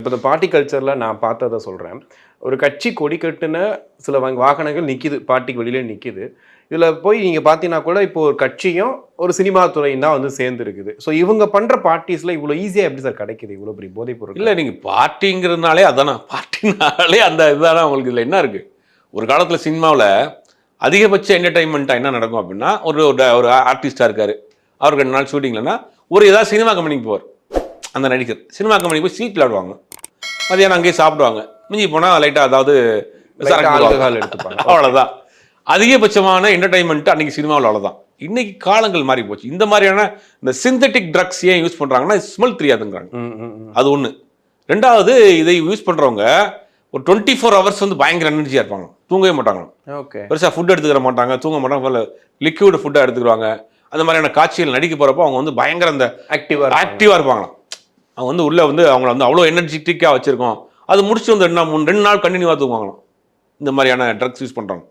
இப்போ இந்த பார்ட்டி கல்ச்சரில் நான் பார்த்ததை சொல்கிறேன். ஒரு கட்சி கொடி கட்டுன சில வாகனங்கள் நிற்கிது, பார்ட்டிக்கு வெளியிலே நிற்கிது. இதில் போய் நீங்கள் பார்த்தீங்கன்னா கூட இப்போ ஒரு கட்சியும் ஒரு சினிமா துறையும் தான் வந்து சேர்ந்துருக்குது. ஸோ இவங்க பண்ணுற பார்ட்டிஸில் இவ்வளோ ஈஸியாக எப்படி சார் கிடைக்குது இவ்வளோ பெரிய போதைப் பொருள்? இல்லை நீங்கள் பார்ட்டிங்கிறதுனாலே அதானே, பார்ட்டினாலே அந்த இதுதானே உங்களுக்கு இதில் என்ன இருக்குது. ஒரு காலத்தில் சினிமாவில் அதிகபட்ச என்டர்டைன்மெண்ட்டாக என்ன நடக்கும் அப்படின்னா, ஒரு ஒரு ஆர்டிஸ்டாக இருக்கார், அவருக்கு 2 நாள் ஷூட்டிங்லன்னா ஏதாவது சினிமா கம்பெனிக்கு போவார். அந்த நடிகர் சினிமா கம்பெனிக்கு போய் சீட் விளையாடுவாங்க, மதியானம் அங்கேயே சாப்பிடுவாங்க, மிஞ்சி போனால் லைட்டாக அதாவது ஆல்கஹால் எடுத்துப்பாங்க. அவ்வளோதான் அதிகபட்சமான என்டர்டைன்மெண்ட் அன்றைக்கி சினிமாவில். அவ்வளோதான். இன்றைக்கி காலங்கள் மாறி போச்சு. இந்த மாதிரியான இந்த சிந்தட்டிக் ட்ரக்ஸ் ஏன் யூஸ் பண்ணுறாங்கன்னா ஸ்மெல் தெரியாதுங்கிறாங்க. அது ஒன்று. ரெண்டாவது, இதை யூஸ் பண்ணுறவங்க ஒரு 24 ஹவர்ஸ் வந்து பயங்கர எனர்ஜியாக இருப்பாங்க, தூங்கவே மாட்டாங்க. ஓகே. பெருசாக ஃபுட் எடுத்துக்கிற மாட்டாங்க, தூங்க மாட்டாங்க, லிக்விட் ஃபுட்டாக எடுத்துக்கிடுவாங்க. அந்த மாதிரியான காட்சிகள் நடிக்க போகிறப்போ அவங்க வந்து பயங்கர அந்த ஆக்டிவாக இருப்பாங்களாம். அவங்க வந்து உள்ளே வந்து அவங்கள வந்து அவ்வளோ எனர்ஜெட்டிக்காக வச்சுருக்கோம். அது முடிச்சு வந்து 2 நாள் கண்டினியூவாக தூங்குவாங்களாம். இந்த மாதிரியான ட்ரக்ஸ் யூஸ் பண்ணுறாங்க.